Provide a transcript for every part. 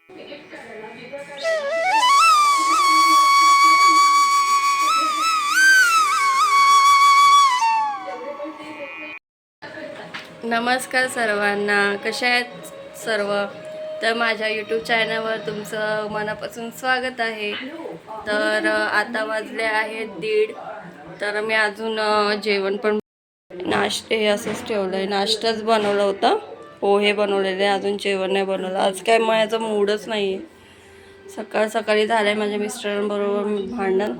नमस्कार सर्वांना, कशा आहेत सर्व? तर माझ्या यूट्यूब चॅनलवर तुमचं मनापासून स्वागत आहे. तर आता वाजले आहेत 1:30. तर मी अजून जेवण पण नाश्ते असंच ठेवलं आहे. नाश्ताच बनवलं होता, पोहे बनवलेले, अजून जेवण नाही बनवलं. आज काय माझा मूडच नाही आहे. सकाळ सकाळी झालं आहे माझ्या मिस्टरांबरोबर भांडण.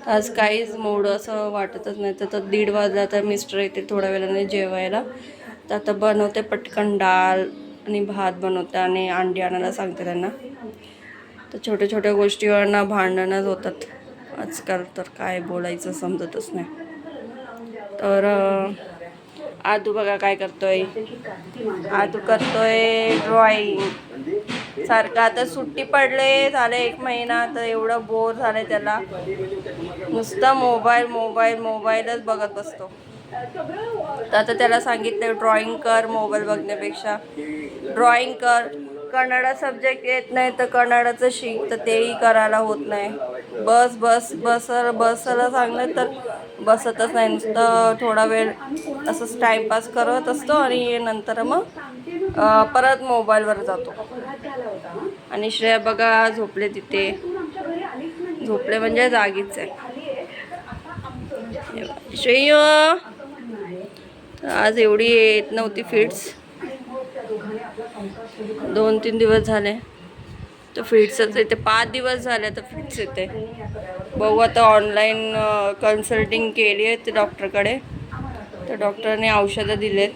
आज काहीच मूड असं वाटतच नाही. तर 1:30 वाजला, तर मिस्टर येते थोड्या वेळाने जेवायला. तर आता बनवते पटकन डाळ आणि भात बनवते आणि अंडी आणायला सांगते त्यांना. तर छोट्या छोट्या गोष्टीवरना भांडणच होतात आजकाल. तर काय बोलायचं समजतच नाही. तर आदू बघा काय करतोय. आदू करतोय ड्रॉइंग सारखं. आता सुट्टी पडले, झाले 1 महिना, तर एवढं बोर झालंय त्याला. नुसता मोबाईलच बघत बसतो. तर आता त्याला सांगितलं ड्रॉइंग कर मोबाईल बघण्यापेक्षा. ड्रॉइंग कर. कन्नड सब्जेक्ट येत नाही तर कन्नडाचं शिक, तर तेही करायला होत नाही. बसायला सांगलं तर बसतच नाही. नुसतं थोडा वेळ असंच टाईमपास करत असतो आणि नंतर मग परत मोबाईलवर जातो. आणि श्रेया बघा झोपले तिथे. झोपले म्हणजे जागीच आहे. श्रेय आज एवढी येत नव्हती फिट्स. 2-3 दिवस झाले तर फिट्सच येते. 5 दिवस झाले तर फिट्स येते. बघू आता ऑनलाईन कन्सल्टिंग केली आहे ते डॉक्टरकडे. तर डॉक्टरने औषधं दिलेत.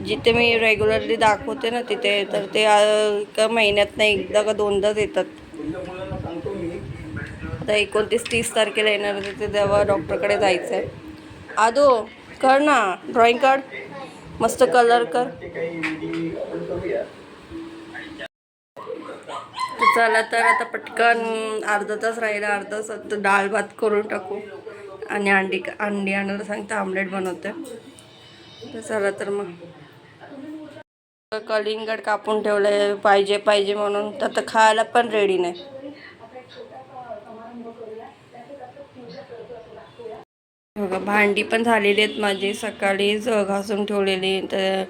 जिथे मी रेग्युलरली दाखवते ना तिथे, तर ते एका महिन्यात एकदा का 2दाच येतात. आता 29-30 तारखेला येणार होते, ते तेव्हा डॉक्टरकडे जायचं आहे. आदो कर ना ड्रॉइंग, कर मस्त कलर कर. चला तर आता पटकन अर्धा तास राहिला. अर्धा तास डाळ भात करून टाकू आणि अंडी आणायला सांगते, आमलेट बनवते. तर चला तर मग. कलिंगड कापून ठेवलंय पाहिजे म्हणून. तर आता खायला पण रेडी नाही. बघा भांडी पण झालेली आहेत माझी, सकाळीच घासून ठेवलेली. तर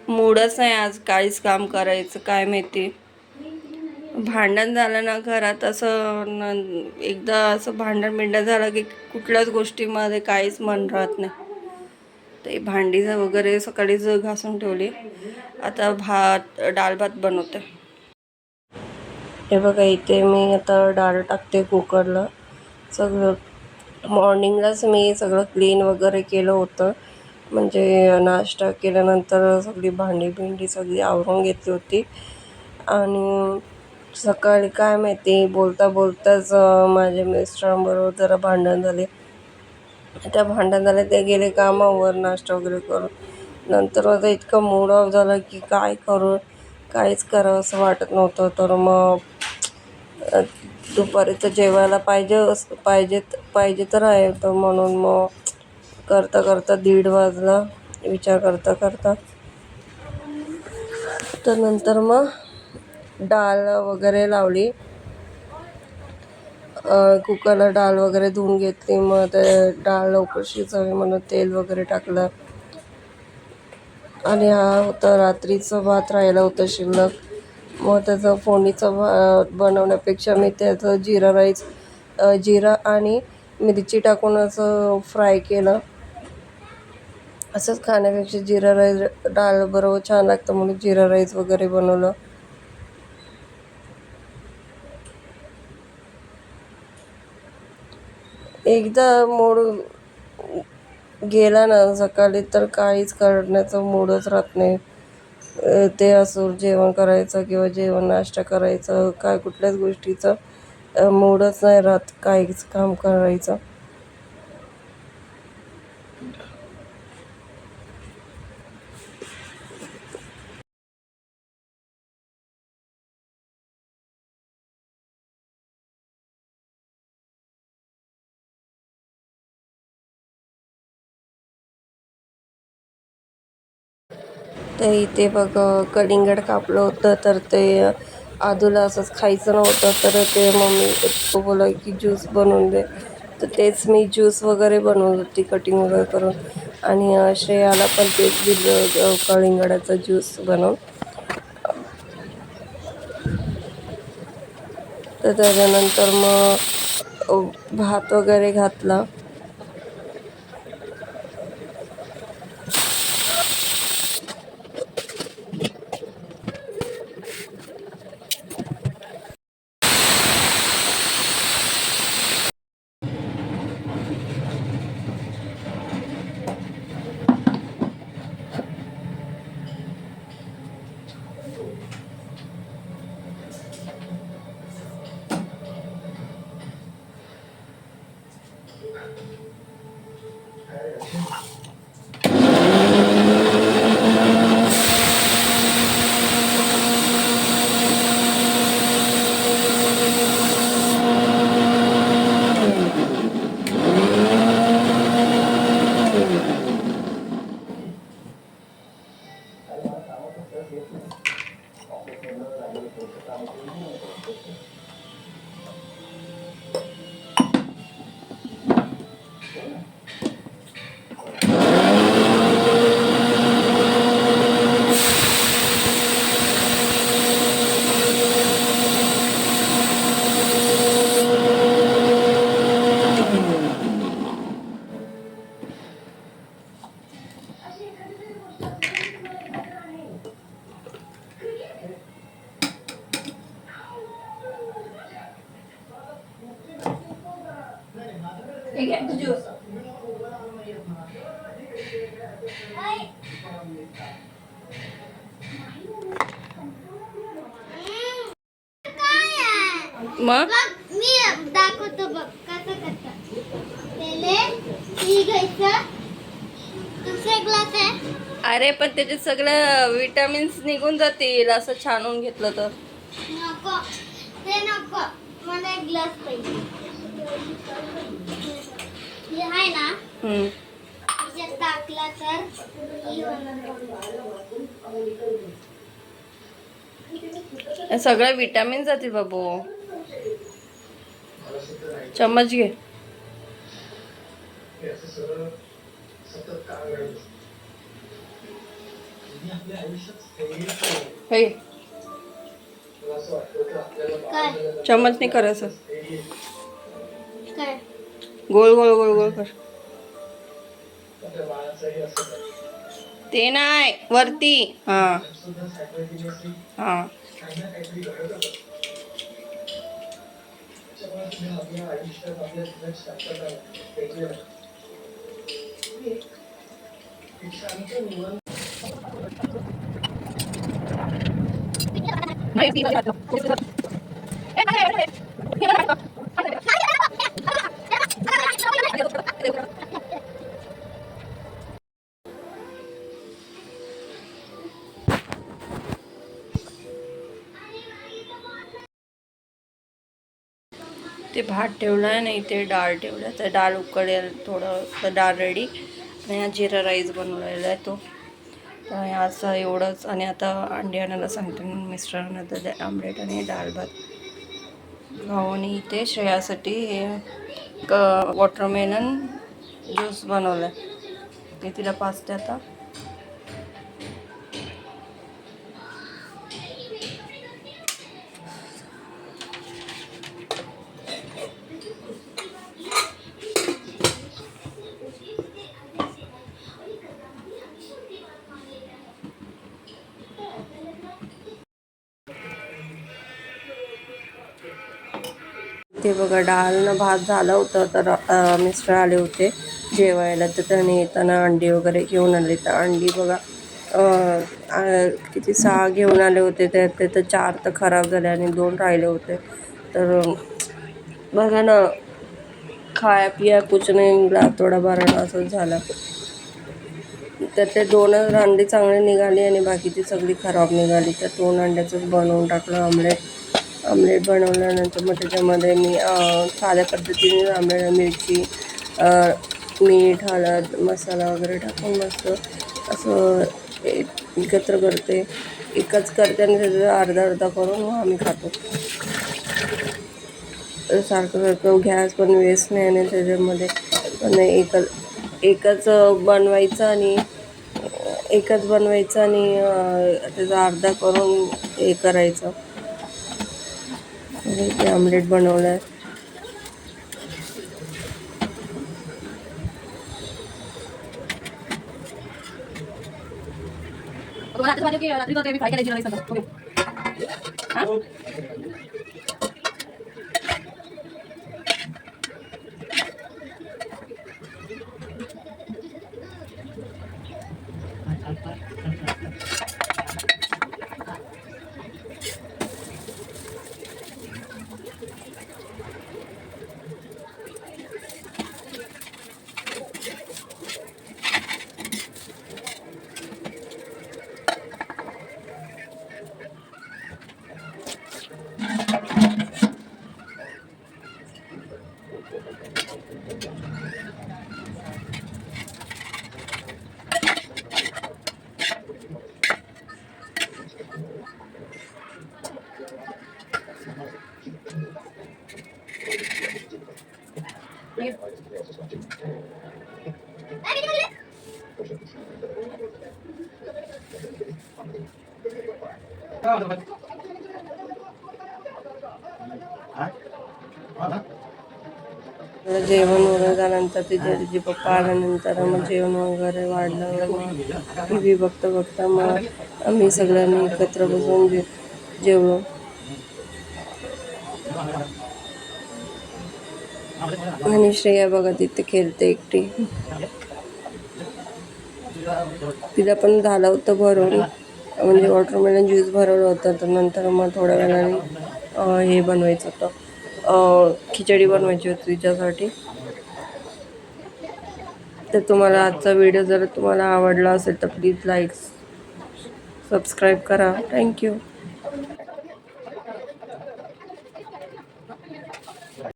मूडच नाही आज काहीच काम करायचं, काय माहिती. भांडण झालं ना घरात, असं एकदा असं भांडण झालं की कुठल्याच गोष्टीमध्ये काहीच मन राहत नाही. ते भांडी वगैरे सकाळीच घासून ठेवली. आता डाळ भात बनवते. हे बघा इथे मी आता डाळ टाकते कुकरला. सगळं मॉर्निंगलाच मी सगळं क्लीन वगैरे केलं होतं. म्हणजे नाश्ता केल्यानंतर सगळी भांडी सगळी आवरून घेतली होती. आणि सकाळी काय माहिती बोलताच माझ्या मिस्टरांबरोबर जरा भांडण झाले. ते गेले कामावर नाश्ता वगैरे करून. नंतर माझा इतका मूड ऑफ झाला की काय करू, काहीच करावं असं वाटत नव्हतं. तर मग दुपारी तर जेवायला पाहिजे तर आहे. तर म्हणून मग करता 1:30 वाजला विचार करता. तर नंतर मग डाळ वगैरे लावली. कुकरला डाळ वगैरे धुवून घेतली. मग ते डाळ लवकर शिजावी म्हणून तेल वगैरे टाकलं. आणि हा होता रात्रीचं भात राहिला होता शिल्लक. मग त्याचं फोडणीचं बनवण्यापेक्षा मी त्याचं जिरा आणि मिरची टाकून असं फ्राय केलं. असंच खाण्यापेक्षा जिरा राईस डाळ बरोबर छान लागतं म्हणून जिरा राईस वगैरे बनवलं. एकदा मूड गेला ना सकाळी तर काहीच करण्याचं मूडच राहत नाही. ते असो जेवण करायचं किंवा नाश्ता करायचं, काय कुठल्याच गोष्टीचं मूडच नाही राहत काहीच काम करायचं. तर इथे बघ कलिंगड कापलं होतं, तर ते आदूला असंच खायचं नव्हतं, तर ते मम्मी तो बोला की ज्यूस बनवून दे. तर तेच मी ज्यूस वगैरे बनवत होती कटिंग वगैरे करून, आणि श्रेयाला पण तेच दिलं कलिंगडाचा ज्यूस बनवून. तर त्याच्यानंतर मग भात वगैरे घातला. मग मी दाखवतो बघ कसं कसं. पहिले ती घ्यायचं, दुसरा ग्लास आहे. अरे पण त्याचे सगळं विटामिन्स निघून जातील असं छानून घेतलं तर. नको ते नको, मला एक ग्लास पाहिजे. हे आहे ना, याच्यात टाकला तर ही होणार. सगळं विटामिन जातील बाबू. चम्मच घे. हे काय चम्मच नाही करायचं, काय गोल गोल गोल गोल कर. ते नाही वरती. हा हा. ते भात ठेवलं आहे, नाही ते डाळ ठेवलं. तर डाळ उकळेल थोडं, डाळ रेडी. आणि हा जिरा राईस बनवलेला आहे तो. तर असं एवढंच. आणि आता अंडी आणायला सांगते मिस्टरांना, तर आमलेट आणि डाळ भात. भावानी इथे श्रेयासाठी हे वॉटरमेलन ज्यूस बनवलं आहे. ते तिला पाचते आता. ते बघा डाळ भात झाला होता, तर मिस्टर आले होते जेवायला. तर त्याने येताना अंडी वगैरे घेऊन आले. तर अंडी बघा किती 6 घेऊन आले होते. त्यात तर 4 तर खराब झाले आणि 2 राहिले होते. तर बघा ना, खाया पिया कुछ नाही मिळाला, थोडा बारा असंच झाला. तर ते 2च अंडी चांगली निघाली आणि बाकीची सगळी खराब निघाली. तर 2 अंड्याचंच बनवून टाकलं आमलेट बनवल्यानंतर मग त्याच्यामध्ये मी साध्या पद्धतीने आंबेड, मिरची, मीठ, हळद, मसाला वगैरे टाकून मस्त असं एकत्र करते, एकच करते आणि त्याचं अर्धा अर्धा करून मग आम्ही खातो. सारखं सारखं गॅस पण वेस्ट नाही आणि त्याच्यामध्ये पण एकच बनवायचं आणि त्याचा अर्धा करून हे करायचं. ते आमलेट बनवलं आहे. जेवण वगैरे झाल्यानंतर तिचे पप्पा आल्यानंतर मग जेवण वगैरे वाढलं. मग टी व्ही बघता मग आम्ही सगळ्यांनी एकत्र बसून जेवलो. आणि श्रेया बघा तिथे खेळते एकटी. तिला पण झालं होतं भरून, म्हणजे वॉटरमेलन ज्यूस भरवलं होतं. तर नंतर मग थोड्या वेळाने हे बनवायचं होतं, खिचडी बनवायची होती तिच्यासाठी. तर तुम्हाला आजचा व्हिडिओ जर तुम्हाला आवडला असेल तर प्लीज लाईक सबस्क्राईब करा. थँक्यू.